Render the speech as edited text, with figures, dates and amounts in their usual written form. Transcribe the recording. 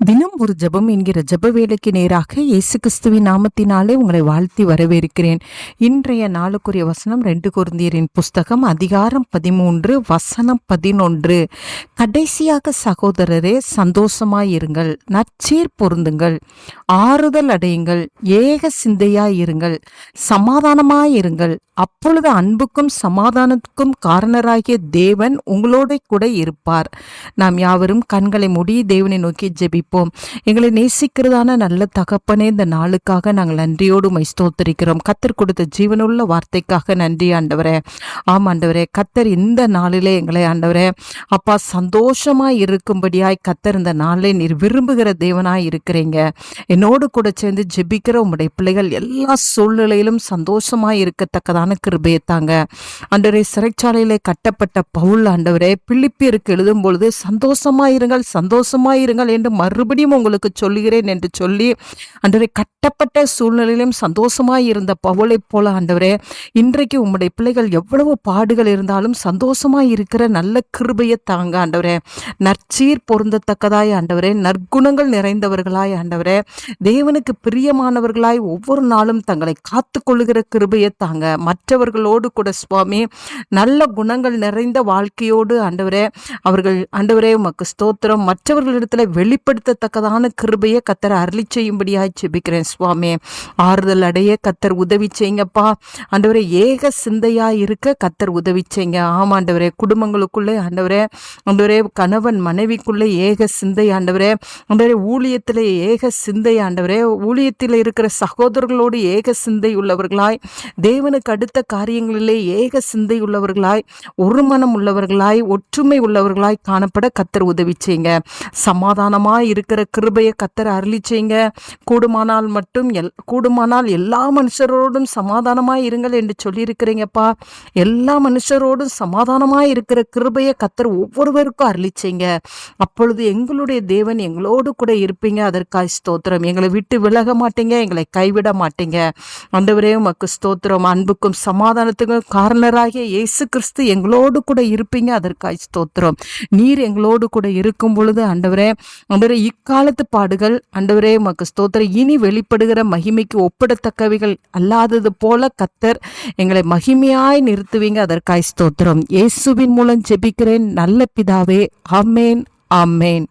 தினம் ஒரு ஜெபம் என்கிற ஜெப வேலைக்கு நேராக இயேசு கிறிஸ்துவின் நாமத்தினாலே உங்களை வாழ்த்தி வரவேற்கிறேன். இன்றைய நாளுக்குரிய வசனம் 2 கொரிந்தியரின் புஸ்தகம் அதிகாரம் 13 வசனம் 11. கடைசியாக சகோதரரே, சந்தோஷமாயிருங்கள், நற்சீர் பொருந்துங்கள், ஆறுதல் அடையுங்கள், ஏக சிந்தையாயிருங்கள், சமாதானமாயிருங்கள். அப்பொழுது அன்புக்கும் சமாதானத்துக்கும் காரணராகிய தேவன் உங்களோட கூட இருப்பார். நாம் யாவரும் கண்களை மூடி தேவனை நோக்கி ஜெபிப்போம். எங்களை நேசிக்கிறதான நல்ல தகப்பனே, இந்த நாளுக்காக நாங்கள் நன்றியோடு ஸ்தோத்திரிக்கிறோம். கத்தர் கொடுத்த ஜீவனுள்ள வார்த்தைக்காக நன்றி ஆண்டவரே. ஆம் ஆண்டவரே, கத்தர் இந்த நாளிலே எங்களை ஆண்டவரே அப்பா சந்தோஷமாய் இருக்கும்படியாய் கத்தர் இந்த நாளிலே நீர் விரும்புகிற தேவனாய் இருக்கிறீங்க. என்னோடு கூட சேர்ந்து ஜெபிக்கிற உம்முடைய பிள்ளைகள் எல்லா சூழ்நிலையிலும் சந்தோஷமாய் இருக்கத்தக்கதான கிருபையை தாங்க ஆண்டவரே. சிறைச்சாலையிலே கட்டப்பட்ட பவுல் ஆண்டவரே பிலிப்பியருக்கு எழுதும் பொழுது சந்தோஷமாயிருங்கள், சந்தோஷமாயிருங்கள் என்று மறுபடியும் உங்களுக்கு சொல்லுகிறேன் என்று சொல்லி ஆண்டவரே கட்டப்பட்ட சூழ்நிலையிலும் சந்தோஷமாய் இருந்த பவுலை போல ஆண்டவரே இன்றைக்கு உம்முடைய பிள்ளைகள் எவ்வளவு பாடுகள் இருந்தாலும் சந்தோஷமாய் இருக்கிற நல்ல கிருபையை தாங்க ஆண்டவரே. நற்சீர் பொருந்தத்தக்கதாய் ஆண்டவரே, நற்குணங்கள் நிறைந்தவர்களாய் ஆண்டவரே, தேவனுக்கு பிரியமானவர்களாய் ஒவ்வொரு நாளும் தங்களை காத்து கொள்ளுகிற கிருபையை தாங்க. மற்றவர்களோடு கூட சுவாமி நல்ல குணங்கள் நிறைந்த வாழ்க்கையோடு ஆண்டவரே அவர்கள் ஆண்டவரே உமக்கு ஸ்தோத்திரம் மற்றவர்களிடத்துல வெளிப்படுத்தத்தக்கதான கிருபையை கத்தர் அருளி செய்யும்படியாய் ஜெபிக்கிறேன் சுவாமி. ஆறுதல் அடைய கத்தர் உதவி செய்யுங்கப்பா ஆண்டவரே. ஏக சிந்தையாய் இருக்க கத்தர் உதவி செய்யுங்க. ஆமாண்டவரே, குடும்பங்களுக்குள்ளே ஆண்டவரே ஆண்டவரே கணவன் மனைவிக்குள்ளே ஏக சிந்தை ஆண்டவரே ஆண்டவரே, ஊழியத்திலே ஏக சிந்தை ஆண்டவரே, ஊழியத்தில் இருக்கிற சகோதரர்களோடு ஏக சிந்தை உள்ளவர்களாய், தேவனுக்கு அடுத்த காரியங்களிலே ஏக சிந்தை உள்ளவர்களாய், ஒரு மனம் உள்ளவர்களாய், ஒற்றுமை உள்ளவர்களாய் காணப்பட கத்தர் உதவி செய்யுங்க. சமாதானமாய் இருக்கிற கிருபையை கத்தர் அருளி செய்யுங்க. கூடுமானால் எல்லா மனுஷரோடும் சமாதானமாய் இருங்கள் என்று சொல்லியிருக்கிறீங்கப்பா. எல்லா மனுஷரோடும் சமாதானமாய் இருக்கிற கிருபையை கத்தர் ஒவ்வொருவருக்கும் அருளி செய்யுங்க. அப்பொழுது எங்களுடைய தேவன் எங்களோடு கூட இருப்பீங்க. அதற்காக ஸ்தோத்திரம். எங்களை விட்டு விலக மாட்டீங்க, எங்களை கைவிட மாட்டீங்க ஆண்டவரே. உமக்கு ஸ்தோத்திரம். அன்புக்கும் சமாதானத்துக்கும் காரணராகிய இயேசு கிறிஸ்து எங்களோடு கூட இருப்பீங்க. அதற்காக ஸ்தோத்திரம். நீர் எங்களோடு கூட இருக்கும் பொழுது ஆண்டவரே ஆண்டவரே இக்காலத்து பாடுகள் ஆண்டவரே உமக்கு ஸ்தோத்திரம் இனி வெளிப்படுகிற மகிமைக்கு ஒப்பிடத்தக்கவைகள் அல்லாதது போல கத்தர் எங்களை மகிமையாய் நிறுத்துவீங்க. அதற்காக ஸ்தோத்திரம். இயேசுவின் மூலம் ஜெபிக்கிறேன் நல்ல பிதாவே. ஆமேன், ஆமேன்.